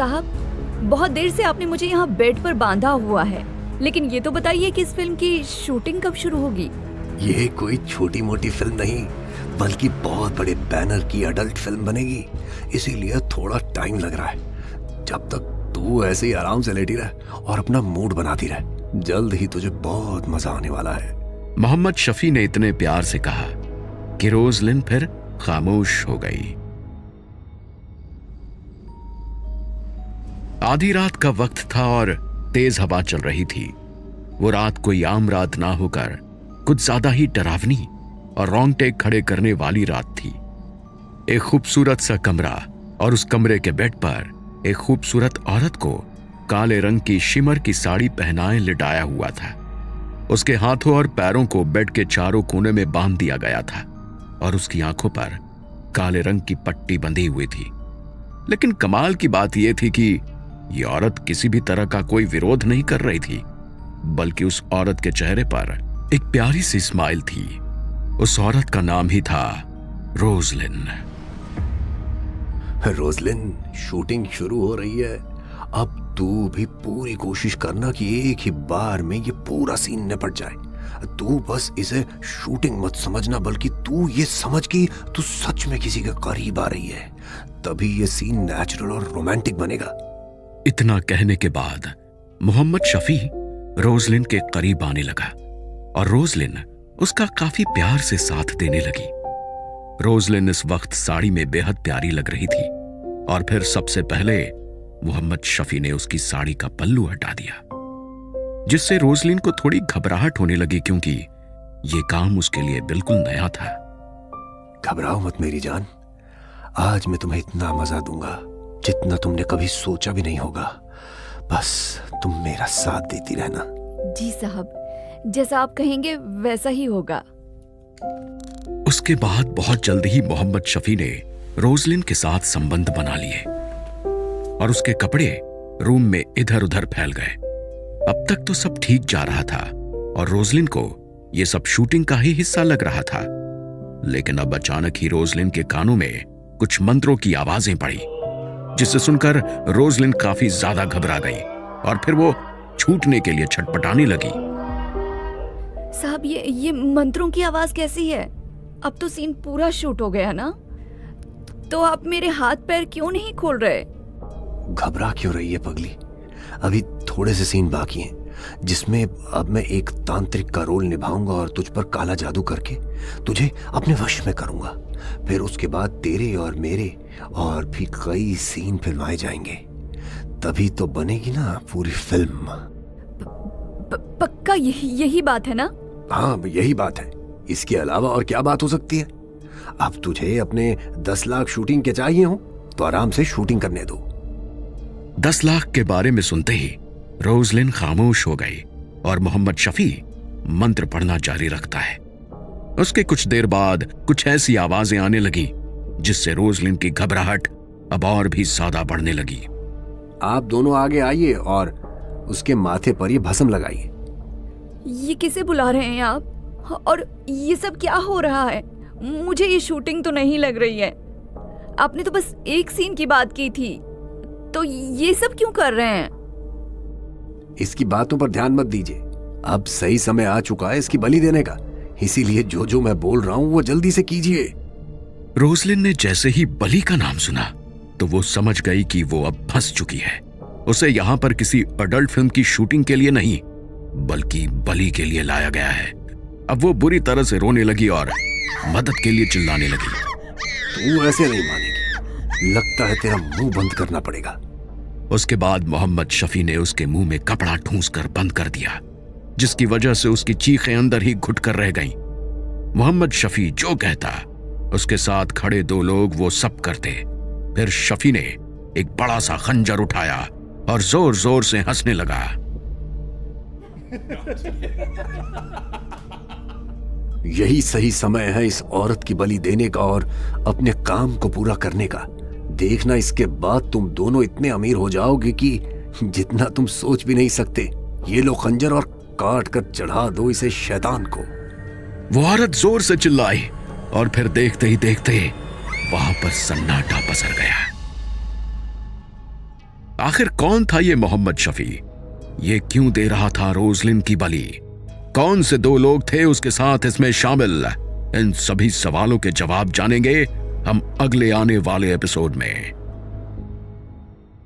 साहब, बहुत देर से आपने मुझे यहाँ बेड पर बांधा हुआ है, लेकिन ये तो बताइए कि इस फिल्म की शूटिंग कब शुरू होगी? ये कोई छोटी मोटी फिल्म नहीं, बल्कि बहुत बड़े बैनर की अडल्ट फिल्म बनेगी, इसीलिए थोड़ा टाइम लग रहा है। जब तक तू ऐसे ही आराम से लेटी रह और अपना मूड बनाती रह, जल्द ही तुझे बहुत मजा आने वाला है। मोहम्मद शफी ने इतने प्यार से कहा कि रोजलिन फिर खामोश हो गई। आधी रात का वक्त था और तेज हवा चल रही थी। वो रात कोई आम रात ना होकर कुछ ज्यादा ही डरावनी और रोंगटे खड़े करने वाली रात थी। एक खूबसूरत सा कमरा और उस कमरे के बेड पर एक खूबसूरत औरत को काले रंग की शिमर की साड़ी पहनाए लिटाया हुआ था। उसके हाथों और पैरों को बेड के चारों कोने में बांध दिया गया था और उसकी आंखों पर काले रंग की पट्टी बंधी हुई थी। लेकिन कमाल की बात यह थी कि यह औरत किसी भी तरह का कोई विरोध नहीं कर रही थी, बल्कि उस औरत के चेहरे पर एक प्यारी सी स्माइल थी। उस औरत का नाम ही था रोजलिन। रोजलिन, शूटिंग शुरू हो रही है। अब तू भी पूरी कोशिश करना कि एक ही बार में ये पूरा सीन निपट जाए। तू बस इसे शूटिंग मत समझना, बल्कि तू ये समझ कि तू सच में किसी के करीब आ रही है, तभी ये सीन नेचुरल और रोमांटिक बनेगा। इतना कहने के बाद मोहम्मद शफी रोजलिन के करीब आने लगा और रोजलिन उसका काफी प्यार से साथ देने लगी। रोजलिन इस वक्त साड़ी में बेहद प्यारी लग रही थी और फिर सबसे पहले मोहम्मद शफी ने उसकी साड़ी का पल्लू हटा दिया, जिससे रोजलिन को थोड़ी घबराहट होने लगी, क्योंकि यह काम उसके लिए बिल्कुल नया था। घबराओ मत मेरी जान, आज मैं तुम्हें इतना मजा दूंगा जितना तुमने कभी सोचा भी नहीं होगा। बस तुम मेरा साथ देती रहना। जी साहब, जैसा आप कहेंगे वैसा ही होगा। उसके बाद बहुत जल्द ही मोहम्मद शफी ने रोजलिन के साथ संबंध बना लिए और उसके कपड़े रूम में इधर उधर फैल गए। अब तक तो सब ठीक जा रहा था और रोजलिन को यह सब शूटिंग का ही हिस्सा लग रहा था, लेकिन अब अचानक ही रोजलिन के कानों में कुछ मंत्रों की आवाजें पड़ी, जिसे सुनकर रोजलिन काफी ज्यादा घबरा गई और फिर वो छूटने के लिए छटपटाने लगी। साहब, ये मंत्रों की आवाज कैसी है? अब तो सीन पूरा शूट हो गया ना, तो आप मेरे हाथ पैर क्यों नहीं खोल रहे? घबरा क्यों रही है पगली? अभी थोड़े से सीन बाकी हैं, जिसमें अब मैं एक तांत्रिक का रोल निभाऊंगा और तुझ पर काला जादू करके तुझे अपने वश में करूंगा। फिर उसके बाद तेरे और मेरे और भी कई सीन फिल्माए जाएंगे, तभी तो बनेगी ना पूरी फिल्म। पक्का यही बात है ना? हाँ, यही बात है। इसके अलावा और क्या बात हो सकती है? अब तुझे अपने 10 लाख शूटिंग के चाहिए हो तो आराम से शूटिंग करने दो। 10 लाख के बारे में सुनते ही रोजलिन खामोश हो गई और मोहम्मद शफी मंत्र पढ़ना जारी रखता है। उसके कुछ देर बाद कुछ ऐसी आवाजें आने लगी जिससे रोजलिन की घबराहट अब और भी ज्यादा बढ़ने लगी। आप दोनों आगे आइए और उसके माथे पर ये भस्म लगाइए। ये किसे बुला रहे हैं आप? और ये सब क्या हो रहा है? मुझे ये शूटिंग तो नहीं लग रही है। आपने तो बस एक सीन की बात की थी, तो ये सब क्यों कर रहे हैं? इसकी बातों पर ध्यान मत दीजिए। अब सही समय आ चुका है इसकी बलि देने का, इसीलिए जो जो मैं बोल रहा हूं वो जल्दी से कीजिए। रोजलिन ने जैसे ही बलि का नाम सुना तो वो समझ गई कि वो अब फंस चुकी है। उसे यहां पर किसी अडल्ट फिल्म की शूटिंग के लिए नहीं, बल्कि बलि के लिए लाया गया है। अब वो बुरी तरह से रोने लगी और मदद के लिए चिल्लाने लगी। तू ऐसे नहीं मानेगी, लगता है तेरा मुंह बंद करना पड़ेगा। उसके बाद मोहम्मद शफी ने उसके मुंह में कपड़ा ठूंसकर बंद कर दिया, जिसकी वजह से उसकी चीखें अंदर ही घुट कर रह गईं। मोहम्मद शफी जो कहता, उसके साथ खड़े 2 लोग वो सब करते। फिर शफी ने एक बड़ा सा खंजर उठाया और जोर जोर से हंसने लगा। यही सही समय है इस औरत की बलि देने का और अपने काम को पूरा करने का। देखना, इसके बाद तुम दोनों इतने अमीर हो जाओगे कि जितना तुम सोच भी नहीं सकते। ये लो खंजर और काट कर चढ़ा दो इसे शैतान को। वो औरत जोर से चिल्लाई और फिर देखते ही देखते वहां पर सन्नाटा पसर गया। आखिर कौन था ये मोहम्मद शफी? ये क्यों दे रहा था रोजलिन की बलि? कौन से दो लोग थे उसके साथ इसमें शामिल? इन सभी सवालों के जवाब जानेंगे हम अगले आने वाले एपिसोड में।